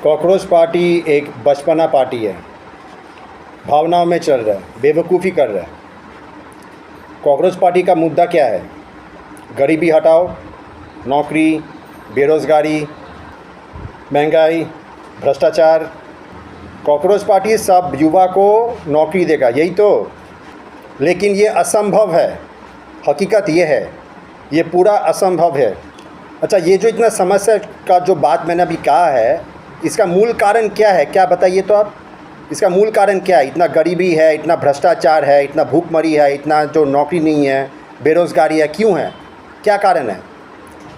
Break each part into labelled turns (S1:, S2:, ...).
S1: Cockroach party एक बचपना party है, भावनाओं में चल रहा है, बेवकूफ़ी कर रहा है। कॉकरोच पार्टी का मुद्दा क्या है? गरीबी हटाओ, नौकरी, बेरोज़गारी, महंगाई, भ्रष्टाचार। कॉकरोच पार्टी सब युवा को नौकरी देगा, यही तो। लेकिन ये असंभव है, हकीकत ये है, ये पूरा असंभव है। अच्छा, ये जो इतना समस्या का जो बात मैंने अभी कहा है, इसका मूल कारण क्या है? क्या बताइए तो आप, इसका मूल कारण क्या है? इतना गरीबी है, इतना भ्रष्टाचार है, इतना भूखमरी है, इतना जो नौकरी नहीं है, बेरोज़गारी है, क्यों है? क्या कारण है?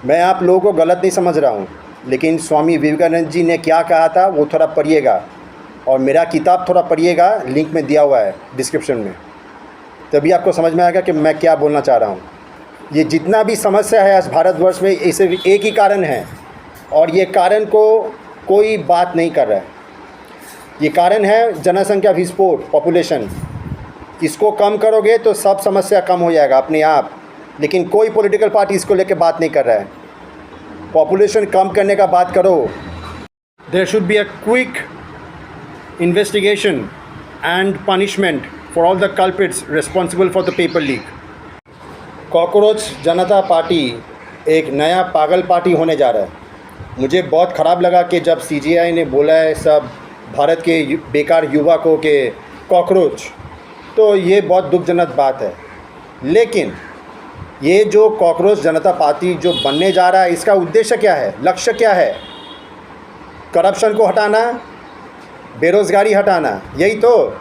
S1: मैं आप लोगों को गलत नहीं समझ रहा हूँ, लेकिन स्वामी विवेकानंद जी ने क्या कहा था वो थोड़ा पढ़िएगा, और मेरा किताब थोड़ा पढ़िएगा, लिंक में दिया हुआ है डिस्क्रिप्शन में, तभी आपको समझ में आएगा कि मैं क्या बोलना चाह रहा हूँ। ये जितना भी समस्या है आज भारतवर्ष में, इसे एक ही कारण है, और ये कारण को कोई बात नहीं कर रहा है। ये कारण है जनसंख्या विस्फोट, पॉपुलेशन। इसको कम करोगे तो सब समस्या कम हो जाएगा अपने आप, लेकिन कोई पॉलिटिकल पार्टी इसको लेके बात नहीं कर रहा है। पॉपुलेशन कम करने का बात करो। There should be a quick investigation and punishment for all the culprits responsible for the paper leak. Cockroach Janata party एक नया पागल पार्टी होने जा रहा है। मुझे बहुत ख़राब लगा कि जब सीजेआई ने बोला है सब भारत के बेकार युवा को कि कॉकरोच, तो ये बहुत दुखजनक बात है। लेकिन ये जो कॉकरोच जनता पार्टी जो बनने जा रहा है, इसका उद्देश्य क्या है, लक्ष्य क्या है? करप्शन को हटाना, बेरोज़गारी हटाना, यही तो।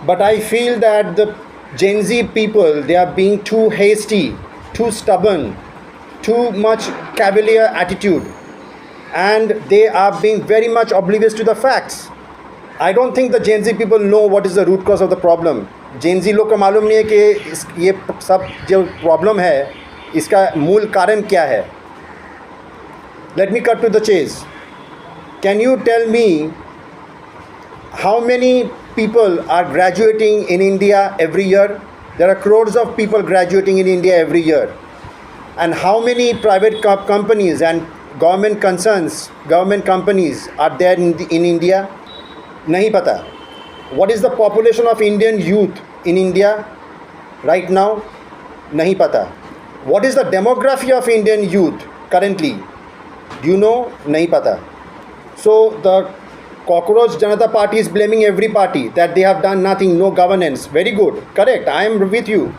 S1: But I feel that the Gen Z people, they are being too hasty, too stubborn, too much cavalier attitude, and they are being very much oblivious to the facts. I don't think the Gen Z people know what is the root cause of the problem. Gen Z लोग को मालूम नहीं है कि ये सब जो problem है इसका मूल कारण क्या है। Let me cut to the chase. Can you tell me how many people are graduating in India every year? There are crores of people graduating in India every year. And how many private companies and government concerns, government companies are there in India? Nahi pata. What is the population of Indian youth in India right now? Nahi pata. What is the demography of Indian youth currently? Do you know? Nahi pata. So the Cockroach Janata Party is blaming every party that they have done nothing, no governance. Very good, correct, I am with you.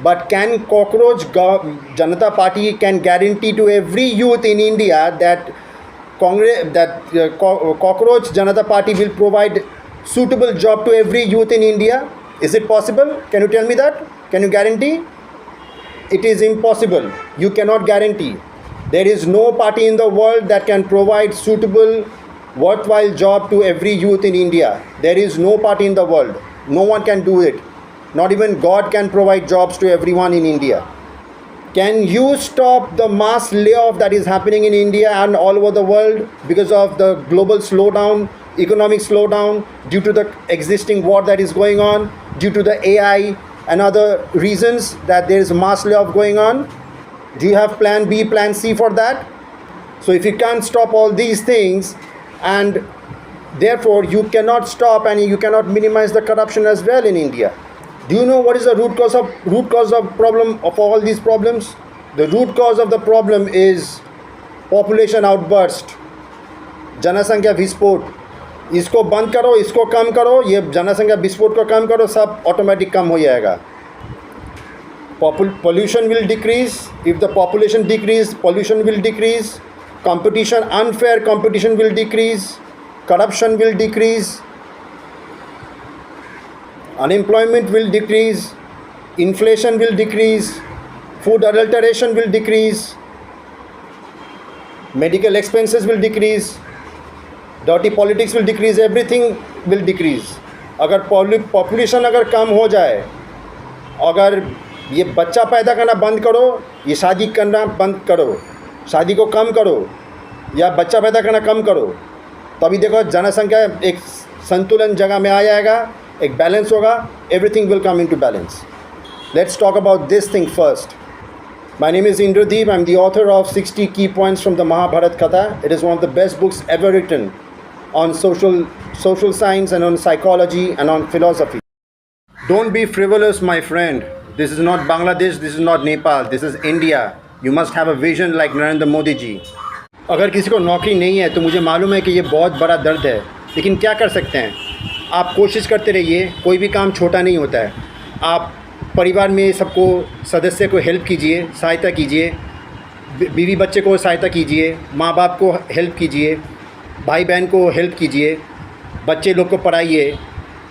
S1: But can Cockroach Janata Party can guarantee to every youth in India that Cockroach Janata Party will provide suitable job to every youth in India? Is it possible? Can you tell me that? Can you guarantee? It is impossible. You cannot guarantee. There is no party in the world that can provide suitable, worthwhile job to every youth in India. There is no party in the world. No one can do it. Not even God can provide jobs to everyone in India. Can you stop the mass layoff that is happening in India and all over the world because of the global slowdown, economic slowdown, due to the existing war that is going on, due to the AI and other reasons that there is mass layoff going on? Do you have plan B, plan C for that? So if you can't stop all these things, and therefore you cannot stop and you cannot minimize the corruption as well in India. Do you know what is the root cause of problem of all these problems? The root cause of the problem is population outburst, जनसंख्या विस्फोट। इसको बंद करो, इसको कम करो, ये जनसंख्या विस्फोट को कम करो, सब ऑटोमेटिक कम हो जाएगा। Pollution will decrease. If the population decrease, pollution will decrease. Competition, unfair competition will decrease. Corruption will decrease. Unemployment will decrease. Inflation will decrease. Food adulteration will decrease. Medical expenses will decrease. Dirty politics will decrease. Everything will decrease. अगर population अगर कम हो जाए, अगर ये बच्चा पैदा करना बंद करो, ये शादी करना बंद करो, शादी को कम करो या बच्चा पैदा करना कम करो, तभी देखो जनसंख्या एक संतुलन जगह में आ जाएगा, एक बैलेंस होगा, everything will come into balance. Let's talk about this thing first. My name is Indradeep. I am the author of 60 key points from the Mahabharata Katha. It is one of the best books ever written on social science and on psychology and on philosophy. Don't be frivolous, my friend. This is not Bangladesh, this is not Nepal, this is India. You must have a vision like Narendra Modi ji. अगर किसी को नौकरी नहीं है तो मुझे मालूम है कि ये बहुत बड़ा दर्द है, लेकिन क्या कर सकते हैं? आप कोशिश करते रहिए, कोई भी काम छोटा नहीं होता है। आप परिवार में सबको सदस्य को हेल्प कीजिए, सहायता कीजिए, बीवी बच्चे को सहायता कीजिए, माँ बाप को हेल्प कीजिए, भाई बहन को हेल्प कीजिए, बच्चे लोग को पढ़ाइए,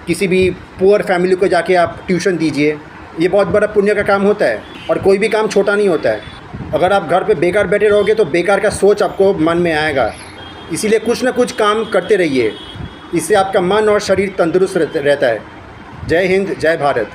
S1: किसी भी पुअर फैमिली को जाके आप ट्यूशन दीजिए। ये बहुत बड़ा पुण्य का काम होता है और कोई भी काम छोटा नहीं होता है। अगर आप घर पे बेकार बैठे रहोगे तो बेकार का सोच आपको मन में आएगा, इसीलिए कुछ ना कुछ काम करते रहिए, इससे आपका मन और शरीर तंदुरुस्त रहता है। जय हिंद, जय भारत।